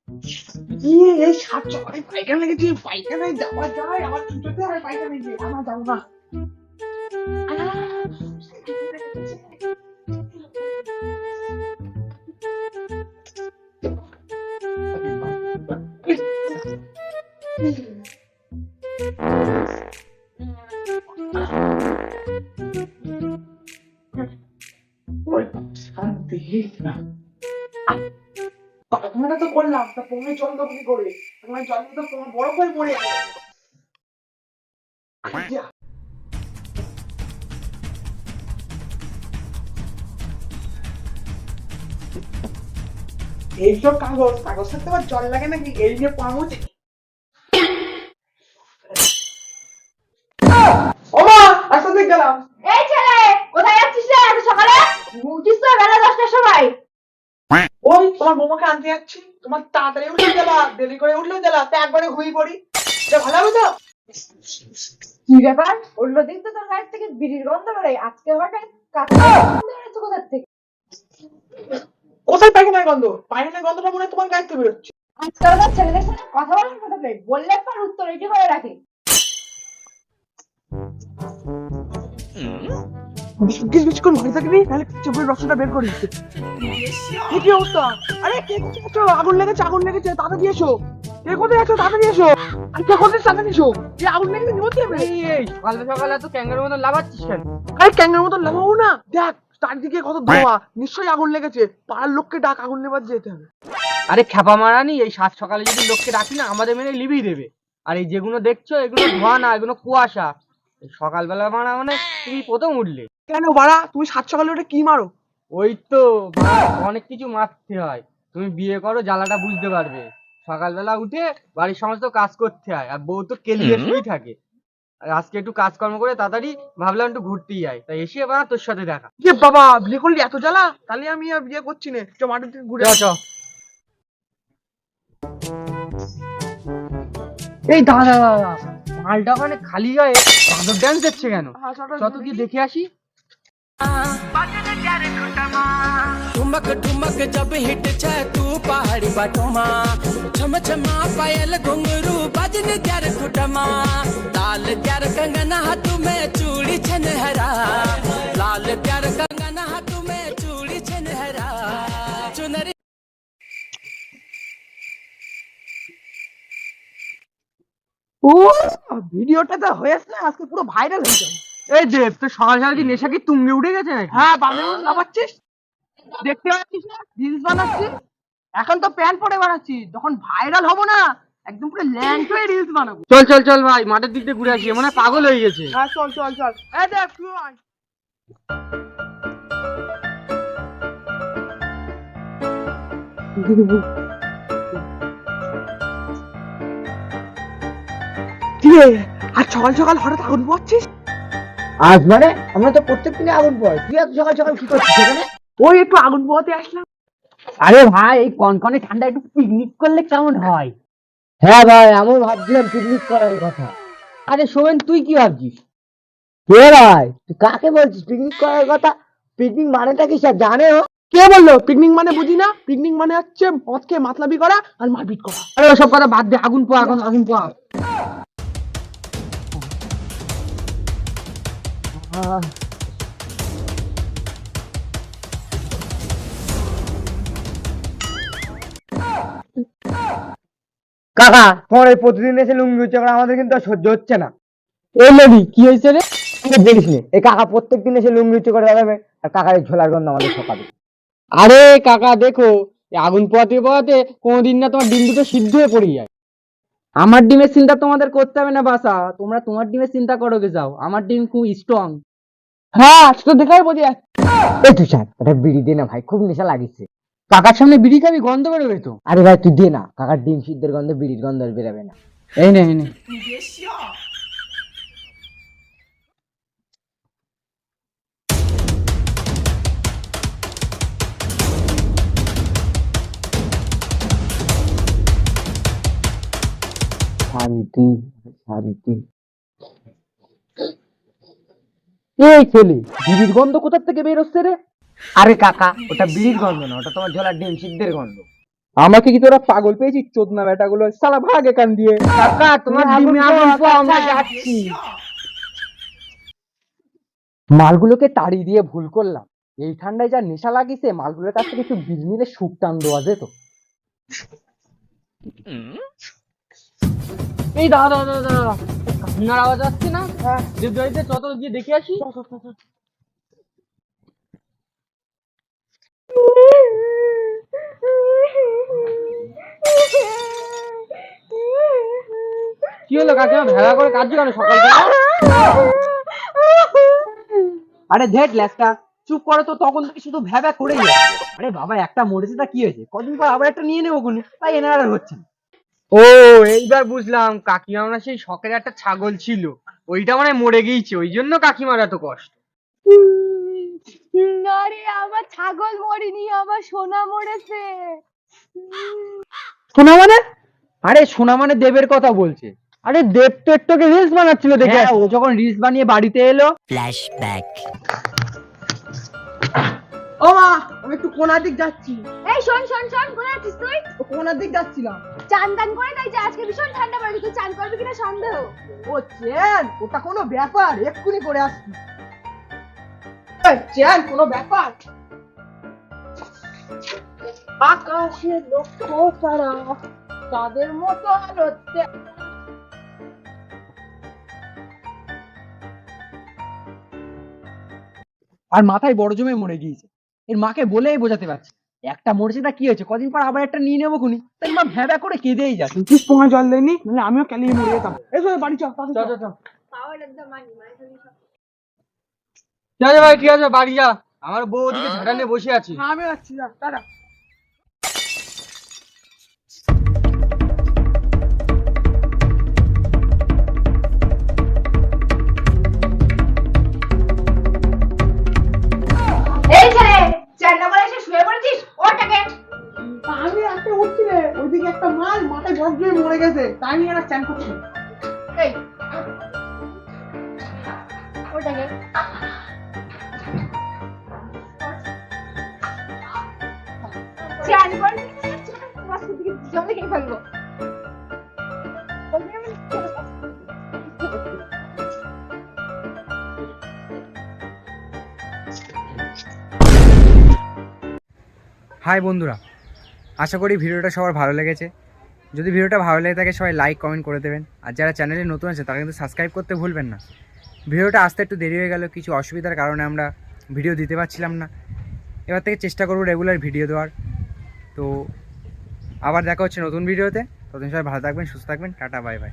এই সাত সকালে পায়খানা লেগেছে, পায়খানায় যাওয়া যায়? আমার ছুটোতে হয় পায়খানায় গিয়ে, আমার যাবো না। শান্তি না। পায়খানাটা তো করলাম, তা পৌনে জল দেবো কি করে? জল তো তোমার বড় করে মরে গেল। এইসব কাগজ কাগজ থাকতে আবার জল লাগে নাকি? এই নিয়ে পামুচি। ওমা, রাস্তা থেকে গেলাম। এই ছেলে, কোথায় যাচ্ছিস রে এত সকালে? উঠিস তো বেলা 10টার সময়। ওই তোমার বৌমাকে আনতে যাচ্ছি। তোমার তাড়াতাড়ি উঠলে জ্বালা, দেরি করে উঠলে জ্বালা, তা একবারে ঘুমিয়ে পড়ি। এটা ভালো হবে তো? কি ব্যাপার? অন্যদিন তো তোর গাড়ি থেকে বিড়ির গন্ধ বেরোয়, আজকে আবার কাঁচা গন্ধ বেরোচ্ছে কোথা থেকে? কোথায় পায়খানার গন্ধ? পায়খানার গন্ধটা মনে হয় তোমার গায়ে থেকে বেরোচ্ছে। আজকালকার ছেলেদের সাথে কথা বলার কথা নেই, বললে পর উত্তর রেডি করে রাখে। কিছুক্ষণ ঘরে থাকবি, তাহলে চোখের রক্তটা বের করে দিচ্ছে। কি অবস্থা? আরে কে কোথায় আছো? আগুন লেগেছে, আগুন লেগেছে, তাড়াতাড়ি এসো। কে কোথায় আছো? তাড়াতাড়ি এসো। আর কে কোথায়? তাড়াতাড়ি এসো। এই আগুন লেগেছে, নিমন্ত্রণ হবে। এই সকাল সকাল এত ক্যাঙ্গারুর মতো লাফাচ্ছিস কেন? আরে ক্যাঙ্গার মতো লাগাবো না, দেখ চারদিকে কত ধোঁয়া, নিশ্চয়ই আগুন লেগেছে। পাড়ার লোককে ডাক, আগুন নেবার যেতে হবে। আরে খ্যাপা মারানি, এই সাত সকালে যদি লোককে ডাকি না আমাদের মেরে লিবিয়ে দেবে। আর এই যেগুলো দেখছো এগুলো ধোঁয়া না, এগুলো কুয়াশা। এই সকালবেলা মারা মানে তুমি প্রথম উঠলে। কেন বাড়া, তুমি সাত সকালে ওটা কি মারো? ওই তো বাবা, অনেক কিছু মারতে হয়। তুমি বিয়ে করো, জ্বালাটা বুঝতে পারবে। সকালবেলা উঠে বাড়ির সমস্ত কাজ করতে হয়, আর বউ তো কেলিয়ে শুয়েই থাকে। আর আজকে একটু কাজকর্ম করে তাড়াতাড়ি ভাবলাম একটু ঘুরতেই যাই, তাই এসে এবার তোর সাথে দেখা। যে বাবা, বিয়ে করলি এত জ্বালা? তাহলে আমি আর বিয়ে করছি না, চ মাঠের দিকে ঘুরে চ আসি। চ। এই দাদা দাদা, মালটা ওখানে খালি গায়ে বাঁদর ড্যান্স দিচ্ছে কেন? হ্যাঁ, চলো, যত কি দেখে আসি। ठुमक ठुमक जब हिट छे तू पहाड़ी बाटोमा छम छमा पायल घुंगरू बजन त्यार खुटमा लाल त्यार कंगना हाथ में चूड़ी छनहरा लाल त्यार कंगना हाथ में चूड़ी छनहरा चुनरी ও, ভিডিওটা তো হয়েছে না, আজকে পুরো ভাইরাল হয়ে যাবে। এই দেব, তো সকাল সকাল কি নেশা কি তুঙ্গে উঠে গেছে নাকি? হ্যাঁ, বাংলা লাফাচ্ছিস, দেখতে পাচ্ছিস না রিলস বানাচ্ছিস। এখন তো প্যান্ট পরে বানাচ্ছি, যখন ভাইরাল হবো না একদম পুরো ল্যাংট হয়ে রিলস বানাবো। চল চল চল ভাই, মাঠের দিক দিয়ে ঘুরে আসি, মনে হয় পাগল হয়ে গেছে। হ্যাঁ, চল চল চল। এই দেখ তুই আয়। কি রে, আজ সকাল সকাল হঠাৎ আগুন পোয়াচ্ছিস? আজ মানে আমরা তো প্রত্যেকদিনে আগুন পড়ে, তুই এত সকাল সকাল কি করছিস এখানে? ওই একটু আগুন পোয়াতে আসলাম। আরে ভাই, এই কনকনে ঠান্ডা একটু পিকনিক করলে কেমন হয়? হ্যাঁ ভাই, আমিও ভাবছিলাম পিকনিক করার কথা। আরে শোভেন, তুই কি ভাবছিস? কে ভাই, তুই কাকে বলছিস পিকনিক করার কথা? পিকনিক মানেটা কি সব জানে ও? কে বললো পিকনিক মানে বুঝি না? পিকনিক মানে হচ্ছে মদ খেয়ে মাতলামি করা আর মারপিট করা। আরে ওসব কথা বাদ দে, আগুন পোয়া, এখন আগুন পোয়া। কাকা, তোমার এই প্রতিদিন এসে লুঙ্গি উচ্চ করা আমাদের কিন্তু আর সহ্য হচ্ছে না। এই লেডি, কি হয়েছে রে? আমাকে দেখিস নে, এই কাকা প্রত্যেকদিন এসে লুঙ্গি উচ্চ করে দাঁড়াবে, আর কাকার এই ঝোলার গন্ধ আমাদের সকালে। আরে কাকা দেখো, এই আগুন পোয়াতে পোয়াতে কোনোদিন না তোমার ডিম দুটো সিদ্ধ হয়ে পড়ে যায়। আমার ডিমের চিন্তা তোমাদের করতে হবে না বাসা, তোমরা তোমার ডিমের চিন্তা করো গে যাও, আমার ডিম খুব স্ট্রং। হ্যাঁ, সেটা দেখাই বোঝা যাচ্ছে। এই তুই ছাড়, এটা বিড়ি দে না ভাই, খুব নেশা লাগিচ্ছে। কাকার সামনে বিড়ি খাবি, গন্ধ বেরোবে তো। আরে ভাই তুই দে না, কাকার ডিম সিদ্ধের গন্ধ বিড়ির গন্ধ আর বেরোবে না। এই নে এই নে। শান্তি, শান্তি। এই ছেলে, বিড়ির গন্ধ কোথা থেকে বেরোচ্ছে রে? আরে কাকা, ওটা বিড়ির গন্ধ না, ওটা তোমার ঝোলার ডিম সিদ্ধের গন্ধ। আমাকে কি তোরা পাগল পেয়েছিস? চোদনা বেটাগুলো, শালা ভাগ এখান দিয়ে। কাকা তোমার ডিমে আগুন তো আমরা যাচ্ছি। মালগুলোকে তাড়িয়ে দিয়ে ভুল করলাম। এই ঠান্ডায় যা নেশা লাগিছে, মালগুলোর কাছ থেকে একটু বীজ নিলে সুখ টান দেওয়া যেত। এই দাদা দাদা দাদা, কান্নার আওয়াজ আসছে না? দেবদারিতে চত গিয়ে দেখে আসি। কি হলো কাকিমা, ভেড়া করে কাঁদছো কেন সকালবেলা? আরে ধেট ল্যাসটা, চুপ করো তো, তখন থেকে শুধু ভ্যাবা করেই যাচ্ছে। আরে বাবা, একটা মরেছে, তা কি হয়েছে? কদিন পর আবার একটা নিয়ে নেবো কোনি, তাই এনার আর হচ্ছে না। ও এইবার বুঝলাম, কাকিমা মানে সেই শখের একটা ছাগল ছিল, ওইটা মানে মরে গিয়েছে, ওই জন্য কাকিমার এত কষ্ট। আরে আমার ছাগল মরেনি, আমার সোনা মরেছে। সোনা মানে? আরে সোনা মানে দেবের কথা বলছে। আরে দেব তো একটুকে রিলস বানাচ্ছিল দেখে। ও যখন রিলস বানিয়ে বাড়িতে এলো। ও মা, আমি একটু কোনার দিক যাচ্ছি। এই শোন শোন শোন, কোথায় আছিস তুই? কোনার দিক যাচ্ছিলাম। চান টান করে তাই যে আজকে ভীষণ ঠান্ডা পড়েছে, তুই চান করবি কিনা সন্দেহ। ও চেন, ওটা কোনো ব্যাপার? এক্ষুনি করে আসছি। এই, চেন কোনো ব্যাপার? আকাশে লক্ষ তারা, তাদের মতো আলোতে। আর মাথায় বড় জমে মরে গিয়েছে। এর মাকে বলেই বোঝাতে পারছি না। একটা মরেছে, তা কি হয়েছে? কদিন পর আবার একটা নিয়ে নেবো খুনি। তাই মা ভ্যাবা করে কেঁদেই যাচ্ছে। কিছু সময় জল দেয়নি, নাহলে আমিও ক্যালিয়ে মরে যেতাম। এসো বাড়ি চল, তাড়াতাড়ি চল। পাওয়ার একদম মানি মানে ঠিক আছে ভাই, ঠিক আছে, বাড়ি যা, আমার বউ ওদিকে ঝাড়া নিয়ে বসে আছে। হ্যাঁ, আমিও যাচ্ছি, যা, টাটা। এই ছেলে, চান না করে এসে শুয়ে পড়েছিস, ওটাকে। আমি একটা উঠছি রে, ওইদিকে একটা মাল মাথায় বরফ দিয়ে মরে গেছে, তাই আমি একটা চ্যান করছি। এই ওটাকে চান করে জলে খেয়ে ফেলবো। হাই বন্ধুরা, আশা করি ভিডিওটা সবার ভালো লেগেছে। যদি ভিডিওটা ভালো লেগে থাকে সবাই লাইক কমেন্ট করে দেবেন, আর যারা চ্যানেলে নতুন আছে তারা কিন্তু সাবস্ক্রাইব করতে ভুলবেন না। ভিডিওটা আসতে একটু দেরি হয়ে গেল, কিছু অসুবিধার কারণে আমরা ভিডিও দিতে পারছিলাম না। এবার থেকে চেষ্টা করব রেগুলার ভিডিও দেওয়ার। তো আবার দেখা হচ্ছে নতুন ভিডিওতে। ততদিন সবাই ভালো থাকবেন, সুস্থ থাকবেন, টাটা, বাই বাই।